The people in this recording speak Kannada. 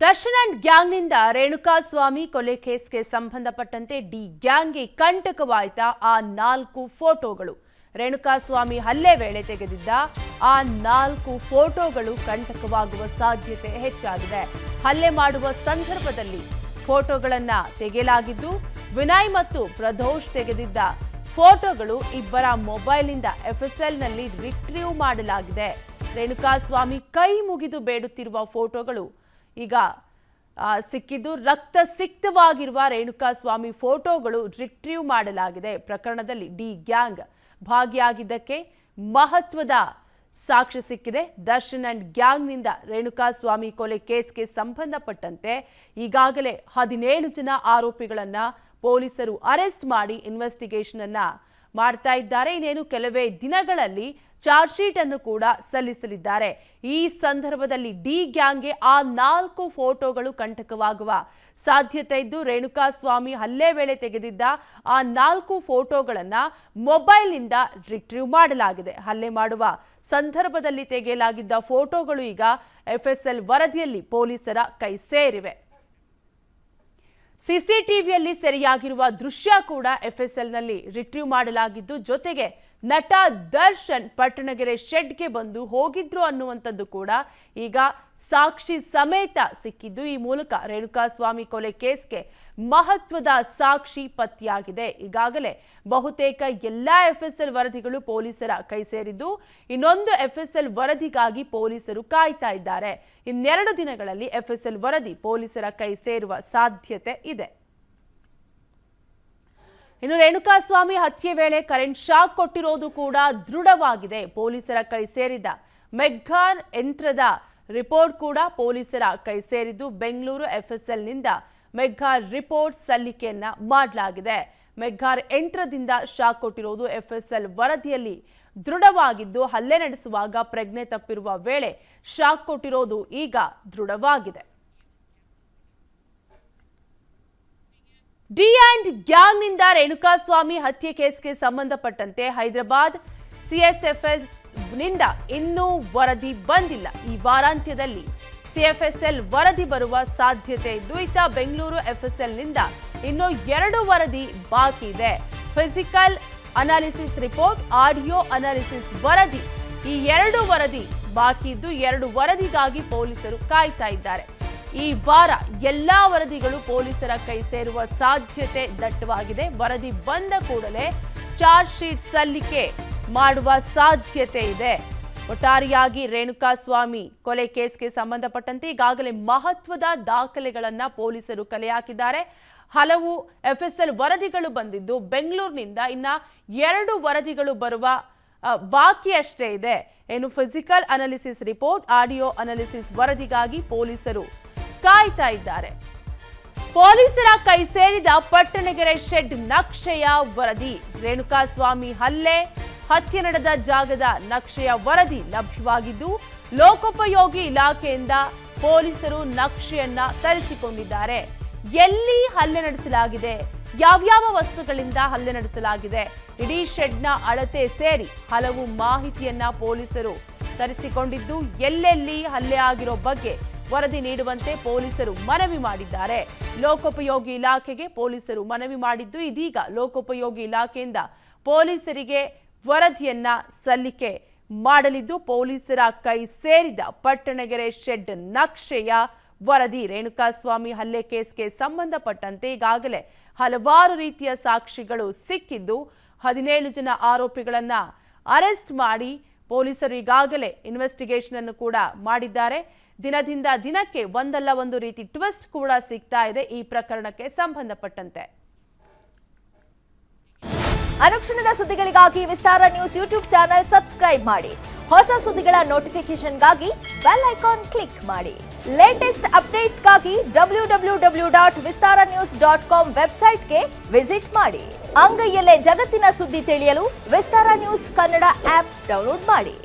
ದರ್ಶನ್ ಅಂಡ್ ಗ್ಯಾಂಗ್ನಿಂದ ರೇಣುಕಾಸ್ವಾಮಿ ಕೊಲೆ ಕೇಸ್ಗೆ ಸಂಬಂಧಪಟ್ಟಂತೆ ಡಿ ಗ್ಯಾಂಗ್ಗೆ ಕಂಟಕವಾಯಿತ ಆ 4 ಫೋಟೋಗಳು. ರೇಣುಕಾಸ್ವಾಮಿ ಹಲ್ಲೆ ವೇಳೆ ತೆಗೆದಿದ್ದ ಆ 4 ಫೋಟೋಗಳು ಕಂಟಕವಾಗುವ ಸಾಧ್ಯತೆ ಹೆಚ್ಚಾಗಿದೆ. ಹಲ್ಲೆ ಮಾಡುವ ಸಂದರ್ಭದಲ್ಲಿ ಫೋಟೋಗಳನ್ನು ತೆಗೆಯಲಾಗಿದ್ದು, ವಿನಯ್ ಮತ್ತು ಪ್ರದೋಷ್ ತೆಗೆದಿದ್ದ ಫೋಟೋಗಳು ಇಬ್ಬರ ಮೊಬೈಲ್ನಿಂದ ಎಫ್ಎಸ್ಎಲ್ನಲ್ಲಿ ರಿಟ್ರೀವ್ ಮಾಡಲಾಗಿದೆ. ರೇಣುಕಾಸ್ವಾಮಿ ಕೈ ಮುಗಿದು ಬೇಡುತ್ತಿರುವ ಫೋಟೋಗಳು ಈಗ ಸಿಕ್ಕಿದ್ದು, ರಕ್ತ ಸಿಕ್ತವಾಗಿರುವ ರೇಣುಕಾಸ್ವಾಮಿ ಫೋಟೋಗಳು ರಿಟ್ರೀವ್ ಮಾಡಲಾಗಿದೆ. ಪ್ರಕರಣದಲ್ಲಿ ಡಿ ಗ್ಯಾಂಗ್ ಭಾಗಿಯಾಗಿದ್ದಕ್ಕೆ ಮಹತ್ವದ ಸಾಕ್ಷ್ಯ ಸಿಕ್ಕಿದೆ. ದರ್ಶನ್ ಅಂಡ್ ಗ್ಯಾಂಗ್ನಿಂದ ರೇಣುಕಾಸ್ವಾಮಿ ಕೊಲೆ ಕೇಸ್ಗೆ ಸಂಬಂಧಪಟ್ಟಂತೆ ಈಗಾಗಲೇ 17 ಜನ ಆರೋಪಿಗಳನ್ನ ಪೊಲೀಸರು ಅರೆಸ್ಟ್ ಮಾಡಿ ಇನ್ವೆಸ್ಟಿಗೇಷನ್ ಅನ್ನ ಮಾಡ್ತಾ ಇದ್ದಾರೆ. ಇನ್ನೇನು ಕೆಲವೇ ದಿನಗಳಲ್ಲಿ ಚಾರ್ಜ್ ಶೀಟ್ ಅನ್ನು ಕೂಡ ಸಲ್ಲಿಸಲಿದ್ದಾರೆ. ಈ ಸಂದರ್ಭದಲ್ಲಿ ಡಿ ಗ್ಯಾಂಗ್ಗೆ ಆ 4 ಫೋಟೋಗಳು ಕಂಟಕವಾಗುವ ಸಾಧ್ಯತೆ ಇದ್ದು, ರೇಣುಕಾಸ್ವಾಮಿ ಹಲ್ಲೆ ವೇಳೆ ತೆಗೆದಿದ್ದ ಆ 4 ಫೋಟೋಗಳನ್ನ ಮೊಬೈಲ್ನಿಂದ ರಿಟ್ರೀವ್ ಮಾಡಲಾಗಿದೆ. ಹಲ್ಲೆ ಮಾಡುವ ಸಂದರ್ಭದಲ್ಲಿ ತೆಗೆಯಲಾಗಿದ್ದ ಫೋಟೋಗಳು ಈಗ ಎಫ್ಎಸ್ಎಲ್ ವರದಿಯಲ್ಲಿ ಪೊಲೀಸರ ಕೈ ಸೇರಿವೆ. ಸಿಸಿಟಿವಿಯಲ್ಲಿ ಸೆರೆಯಾಗಿರುವ ದೃಶ್ಯ ಕೂಡ ಎಫ್ಎಸ್ಎಲ್ನಲ್ಲಿ ರಿಟ್ರೀವ್ ಮಾಡಲಾಗಿದ್ದು, ಜೊತೆಗೆ ನಟ ದರ್ಶನ್ ಪಟ್ಟಣಗೆರೆ ಶೆಡ್ಗೆ ಬಂದು ಹೋಗಿದ್ರು ಅನ್ನುವಂಥದ್ದು ಕೂಡ ಈಗ ಸಾಕ್ಷಿ ಸಮೇತ ಸಿಕ್ಕಿದ್ದು, ಈ ಮೂಲಕ ರೇಣುಕಾಸ್ವಾಮಿ ಕೊಲೆ ಕೇಸ್ಗೆ ಮಹತ್ವದ ಸಾಕ್ಷಿ ಪತ್ತೆಯಾಗಿದೆ. ಈಗಾಗಲೇ ಬಹುತೇಕ ಎಲ್ಲಾ ಎಫ್ಎಸ್ಎಲ್ ವರದಿಗಳು ಪೊಲೀಸರ ಕೈ ಸೇರಿದ್ದು, ಇನ್ನೊಂದು ಎಫ್ಎಸ್ಎಲ್ ವರದಿಗಾಗಿ ಪೊಲೀಸರು ಕಾಯ್ತಾ ಇದ್ದಾರೆ. ಇನ್ನೆರಡು ದಿನಗಳಲ್ಲಿ ಎಫ್ಎಸ್ಎಲ್ ವರದಿ ಪೊಲೀಸರ ಕೈ ಸೇರುವ ಸಾಧ್ಯತೆ ಇದೆ. ಇನ್ನು ರೇಣುಕಾಸ್ವಾಮಿ ಹತ್ಯೆ ವೇಳೆ ಕರೆಂಟ್ ಶಾಕ್ ಕೊಟ್ಟಿರೋದು ಕೂಡ ದೃಢವಾಗಿದೆ. ಪೊಲೀಸರ ಕೈ ಸೇರಿದ ಮೆಗ್ಗಾರ್ ಯಂತ್ರದ ರಿಪೋರ್ಟ್ ಕೂಡ ಪೊಲೀಸರ ಕೈ ಸೇರಿದ್ದು, ಬೆಂಗಳೂರು ಎಫ್ಎಸ್ಎಲ್ನಿಂದ ಮೆಗ್ಗಾರ್ ರಿಪೋರ್ಟ್ ಸಲ್ಲಿಕೆಯನ್ನ ಮಾಡಲಾಗಿದೆ. ಮೆಗ್ಗಾರ್ ಯಂತ್ರದಿಂದ ಶಾಕ್ ಕೊಟ್ಟಿರೋದು ಎಫ್ಎಸ್ಎಲ್ ವರದಿಯಲ್ಲಿ ದೃಢವಾಗಿದ್ದು, ಹಲ್ಲೆ ನಡೆಸುವಾಗ ಪ್ರಜ್ಞೆ ತಪ್ಪಿರುವ ವೇಳೆ ಶಾಕ್ ಕೊಟ್ಟಿರೋದು ಈಗ ದೃಢವಾಗಿದೆ. ಡಿ ಅಂಡ್ ಗ್ಯಾಂಗ್ನಿಂದ ರೇಣುಕಾಸ್ವಾಮಿ ಹತ್ಯೆ ಕೇಸ್ಗೆ ಸಂಬಂಧಪಟ್ಟಂತೆ ಹೈದರಾಬಾದ್ ಸಿಎಸ್ಎಫ್ಎಸ್ ನಿಂದ ಇನ್ನೂ ವರದಿ ಬಂದಿಲ್ಲ. ಈ ವಾರಾಂತ್ಯದಲ್ಲಿ ಸಿಎಫ್ಎಸ್ಎಲ್ ವರದಿ ಬರುವ ಸಾಧ್ಯತೆ ಇದ್ದು, ಇತ್ತ ಬೆಂಗಳೂರು ಎಫ್ಎಸ್ಎಲ್ನಿಂದ ಇನ್ನೂ 2 ವರದಿ ಬಾಕಿ ಇದೆ. Physical analysis report, audio analysis ವರದಿ, ಈ 2 ವರದಿ ಬಾಕಿ ಇದ್ದು, 2 ವರದಿಗಾಗಿ ಪೊಲೀಸರು ಕಾಯ್ತಾ ಇದ್ದಾರೆ. ಈ ವಾರ ಎಲ್ಲಾ ವರದಿಗಳು ಪೊಲೀಸರ ಕೈ ಸೇರುವ ಸಾಧ್ಯತೆ ದಟ್ಟವಾಗಿದೆ. ವರದಿ ಬಂದ ಕೂಡಲೇ ಚಾರ್ಜ್ ಶೀಟ್ ಸಲ್ಲಿಕೆ ಮಾಡುವ ಸಾಧ್ಯತೆ ಇದೆ. ಒಟ್ಟಾರೆಯಾಗಿ ರೇಣುಕಾಸ್ವಾಮಿ ಕೊಲೆ ಕೇಸ್ಗೆ ಸಂಬಂಧಪಟ್ಟಂತೆ ಈಗಾಗಲೇ ಮಹತ್ವದ ದಾಖಲೆಗಳನ್ನ ಪೊಲೀಸರು ಕಲೆ ಹಾಕಿದ್ದಾರೆ. ಹಲವು ಎಫ್ಎಸ್ಎಲ್ ವರದಿಗಳು ಬಂದಿದ್ದು, ಬೆಂಗಳೂರಿನಿಂದ ಇನ್ನ 2 ವರದಿಗಳು ಬರುವ ಬಾಕಿ ಅಷ್ಟೇ ಇದೆ. ಏನು physical analysis report, audio analysis ವರದಿಗಾಗಿ ಪೊಲೀಸರು ಕಾಯ್ತಾ ಇದ್ದಾರೆ. ಪೊಲೀಸರ ಕೈ ಸೇರಿದ ಪಟ್ಟಣಗೆರೆ ಶೆಡ್ ನಕ್ಷೆಯ ವರದಿ, ರೇಣುಕಾಸ್ವಾಮಿ ಹತ್ಯೆ ನಡೆದ ಜಾಗದ ನಕ್ಷೆಯ ವರದಿ ಲಭ್ಯವಾಗಿದ್ದು, ಲೋಕೋಪಯೋಗಿ ಇಲಾಖೆಯಿಂದ ಪೊಲೀಸರು ನಕ್ಷೆಯನ್ನ ತರಿಸಿಕೊಂಡಿದ್ದಾರೆ. ಎಲ್ಲಿ ಹಲ್ಲೆ ನಡೆಸಲಾಗಿದೆ, ಯಾವ್ಯಾವ ವಸ್ತುಗಳಿಂದ ಹಲ್ಲೆ ನಡೆಸಲಾಗಿದೆ, ಇಡೀ ಶೆಡ್ನ ಅಳತೆ ಸೇರಿ ಹಲವು ಮಾಹಿತಿಯನ್ನ ಪೊಲೀಸರು ತರಿಸಿಕೊಂಡಿದ್ದು, ಎಲ್ಲೆಲ್ಲಿ ಹಲ್ಲೆ ಆಗಿರೋ ಬಗ್ಗೆ ವರದಿ ನೀಡುವಂತೆ ಪೊಲೀಸರು ಮನವಿ ಮಾಡಿದ್ದಾರೆ. ಲೋಕೋಪಯೋಗಿ ಇಲಾಖೆಗೆ ಪೊಲೀಸರು ಮನವಿ ಮಾಡಿದ್ದು, ಇದೀಗ ಲೋಕೋಪಯೋಗಿ ಇಲಾಖೆಯಿಂದ ಪೊಲೀಸರಿಗೆ ವರದಿಯನ್ನ ಸಲ್ಲಿಕೆ ಮಾಡಲಿದ್ದು, ಪೊಲೀಸರ ಕೈ ಸೇರಿದ ಪಟ್ಟಣಗೆರೆ ಶೆಡ್ ನಕ್ಷೆಯ ವರದಿ. ರೇಣುಕಾಸ್ವಾಮಿ ಹಲ್ಲೆ ಕೇಸ್ಗೆ ಸಂಬಂಧಪಟ್ಟಂತೆ ಈಗಾಗಲೇ ಹಲವಾರು ರೀತಿಯ ಸಾಕ್ಷಿಗಳು ಸಿಕ್ಕಿದ್ದು, 17 ಜನ ಆರೋಪಿಗಳನ್ನ ಅರೆಸ್ಟ್ ಮಾಡಿ ಪೊಲೀಸರು ಈಗಾಗಲೇ ಇನ್ವೆಸ್ಟಿಗೇಷನ್ ಅನ್ನು ಕೂಡ ಮಾಡಿದ್ದಾರೆ. ದಿನದಿಂದ ದಿನಕ್ಕೆ ಒಂದಲ್ಲ ಒಂದು ರೀತಿ ಟ್ವಿಸ್ಟ್ ಕೂಡ ಸಿಗ್ತಾ ಇದೆ ಈ ಪ್ರಕರಣಕ್ಕೆ ಸಂಬಂಧಪಟ್ಟಂತೆ. ಅನುಕ್ಷಣದ ಸುದ್ದಿಗಳಿಗಾಗಿ ವಿಸ್ತಾರ ನ್ಯೂಸ್ ಯೂಟ್ಯೂಬ್ ಚಾನೆಲ್ ಸಬ್ಸ್ಕ್ರೈಬ್ ಮಾಡಿ. ಹೊಸ ಸುದ್ದಿಗಳ ನೋಟಿಫಿಕೇಶನ್ಗಾಗಿ ಬೆಲ್ ಐಕಾನ್ ಕ್ಲಿಕ್ ಮಾಡಿ. ಲೇಟೆಸ್ಟ್ ಅಪ್ಡೇಟ್ಸ್ಗಾಗಿ www.vistaranews.com ವೆಬ್ಸೈಟ್ಗೆ ವಿಸಿಟ್ ಮಾಡಿ. ಅಂಗೈಯಲ್ಲೇ ಜಗತ್ತಿನ ಸುದ್ದಿ ತಿಳಿಯಲು ವಿಸ್ತಾರ ನ್ಯೂಸ್ ಕನ್ನಡ ಆಪ್ ಡೌನ್ಲೋಡ್ ಮಾಡಿ.